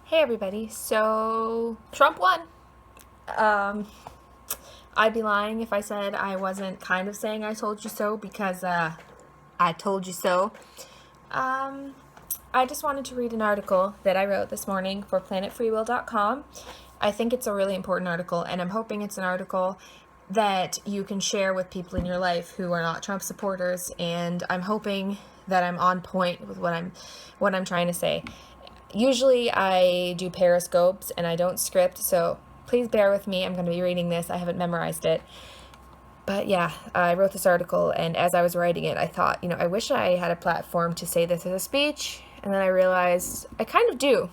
Hey everybody, so Trump won. I'd be lying if I said I wasn't kind of saying I told you so because I told you so. I just wanted to read an article that I wrote this morning for planetfreewill.com. I think it's a really important article, and I'm hoping it's an article that you can share with people in your life who are not Trump supporters, and I'm hoping that I'm on point with what I'm trying to say. Usually I do periscopes and I don't script, so please bear with me. I'm going to be reading this. I haven't memorized it. But yeah, I wrote this article, and as I was writing it, I thought, I wish I had a platform to say this as a speech, and then I realized I kind of do.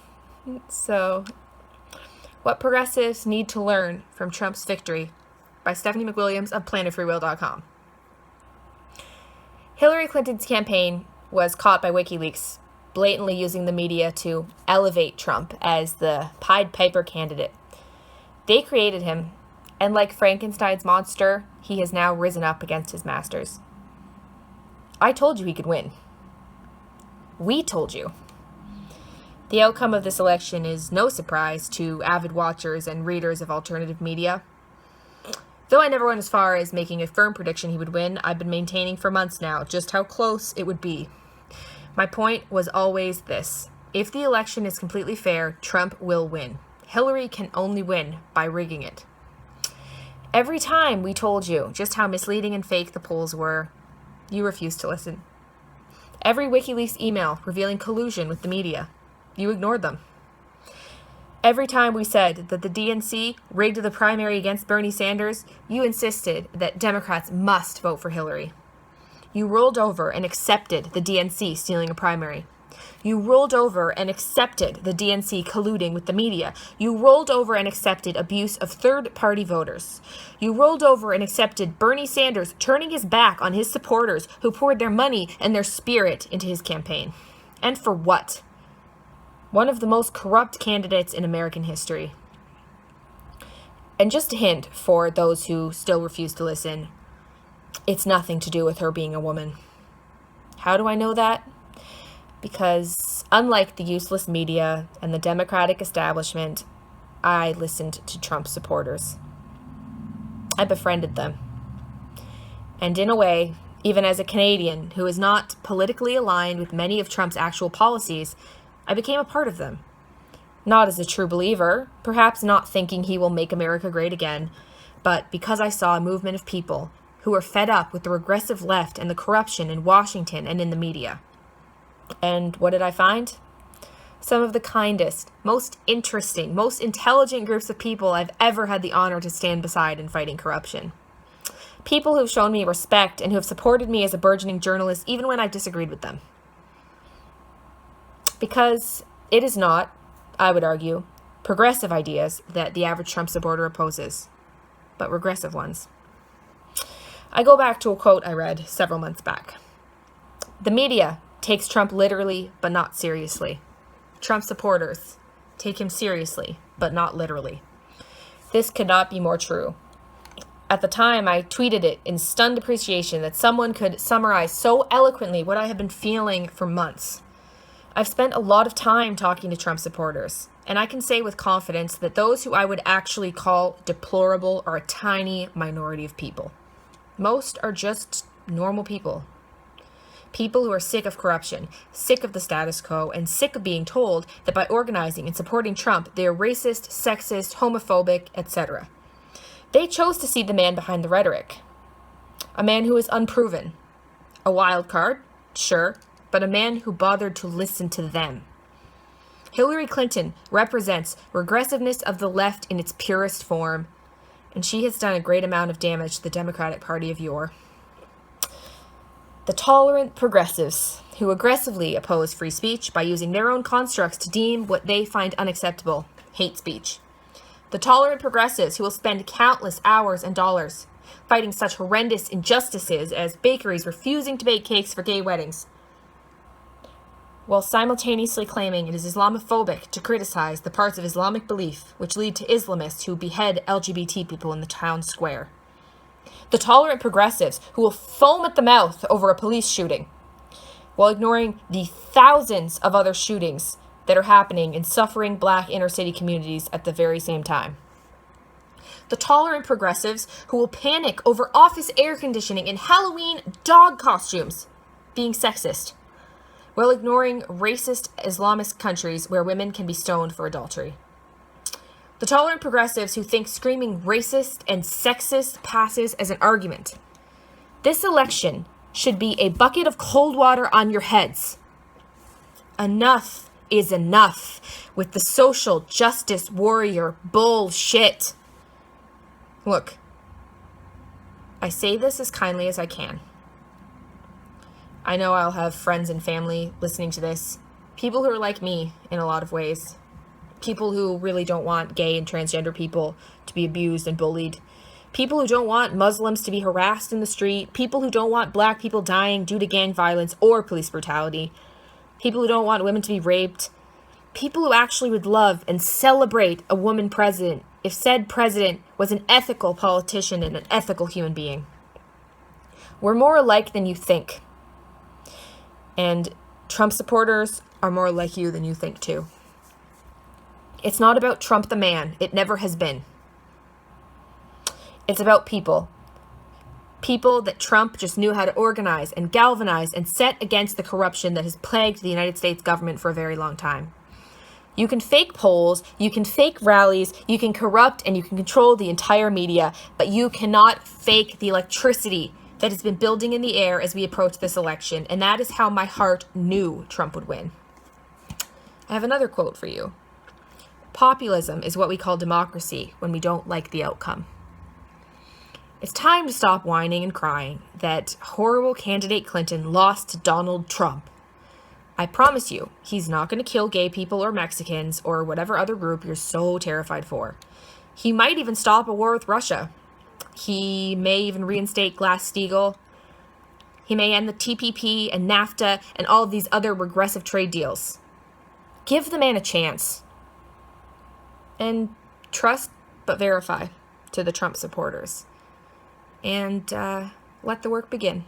So, what progressives need to learn from Trump's victory by Stefanie MacWilliams of planetfreewill.com. Hillary Clinton's campaign was caught by WikiLeaks blatantly using the media to elevate Trump as the Pied Piper candidate. They created him, and like Frankenstein's monster, he has now risen up against his masters. I told you he could win. We told you. The outcome of this election is no surprise to avid watchers and readers of alternative media. Though I never went as far as making a firm prediction he would win, I've been maintaining for months now just how close it would be. My point was always this: if the election is completely fair, Trump will win. Hillary can only win by rigging it. Every time we told you just how misleading and fake the polls were, you refused to listen. Every WikiLeaks email revealing collusion with the media, you ignored them. Every time we said that the DNC rigged the primary against Bernie Sanders, you insisted that Democrats must vote for Hillary. You rolled over and accepted the DNC stealing a primary. You rolled over and accepted the DNC colluding with the media. You rolled over and accepted abuse of third-party voters. You rolled over and accepted Bernie Sanders turning his back on his supporters who poured their money and their spirit into his campaign. And for what? One of the most corrupt candidates in American history. And just a hint for those who still refuse to listen: it's nothing to do with her being a woman. How do I know that? Because unlike the useless media and the Democratic establishment, I listened to Trump supporters. I befriended them. And in a way, even as a Canadian who is not politically aligned with many of Trump's actual policies, I became a part of them. Not as a true believer, perhaps not thinking he will make America great again, but because I saw a movement of people who were fed up with the regressive left and the corruption in Washington and in the media. And what did I find? Some of the kindest, most interesting, most intelligent groups of people I've ever had the honor to stand beside in fighting corruption. People who've shown me respect and who have supported me as a burgeoning journalist even when I've disagreed with them. Because it is not, I would argue, progressive ideas that the average Trump supporter opposes, but regressive ones. I go back to a quote I read several months back. The media takes Trump literally, but not seriously. Trump supporters take him seriously, but not literally. This could not be more true. At the time, I tweeted it in stunned appreciation that someone could summarize so eloquently what I have been feeling for months. I've spent a lot of time talking to Trump supporters, and I can say with confidence that those who I would actually call deplorable are a tiny minority of people. Most are just normal people. People who are sick of corruption, sick of the status quo, and sick of being told that by organizing and supporting Trump, they are racist, sexist, homophobic, etc. They chose to see the man behind the rhetoric. A man who is unproven. A wild card, sure, but a man who bothered to listen to them. Hillary Clinton represents regressiveness of the left in its purest form, and she has done a great amount of damage to the Democratic Party of yore. The tolerant progressives who aggressively oppose free speech by using their own constructs to deem what they find unacceptable hate speech. The tolerant progressives who will spend countless hours and dollars fighting such horrendous injustices as bakeries refusing to bake cakes for gay weddings, while simultaneously claiming it is Islamophobic to criticize the parts of Islamic belief which lead to Islamists who behead LGBT people in the town square. The tolerant progressives who will foam at the mouth over a police shooting, while ignoring the thousands of other shootings that are happening in suffering Black inner city communities at the very same time. The tolerant progressives who will panic over office air conditioning and Halloween dog costumes being sexist, while ignoring racist Islamist countries where women can be stoned for adultery. The tolerant progressives who think screaming racist and sexist passes as an argument. This election should be a bucket of cold water on your heads. Enough is enough with the social justice warrior bullshit. Look, I say this as kindly as I can. I know I'll have friends and family listening to this, people who are like me in a lot of ways, people who really don't want gay and transgender people to be abused and bullied, people who don't want Muslims to be harassed in the street, people who don't want Black people dying due to gang violence or police brutality, people who don't want women to be raped, people who actually would love and celebrate a woman president if said president was an ethical politician and an ethical human being. We're more alike than you think. And Trump supporters are more like you than you think too. It's not about Trump the man. It never has been. It's about people. People that Trump just knew how to organize and galvanize and set against the corruption that has plagued the United States government for a very long time. You can fake polls, you can fake rallies, you can corrupt and you can control the entire media, but you cannot fake the electricity that has been building in the air as we approach this election, and that is how my heart knew Trump would win. I have another quote for you. Populism is what we call democracy when we don't like the outcome. It's time to stop whining and crying that horrible candidate Clinton lost to Donald Trump. I promise you, he's not going to kill gay people or Mexicans or whatever other group you're so terrified for. He might even stop a war with Russia. He may even reinstate Glass-Steagall. He may end the TPP and NAFTA and all of these other regressive trade deals. Give the man a chance. And trust but verify to the Trump supporters. And let the work begin.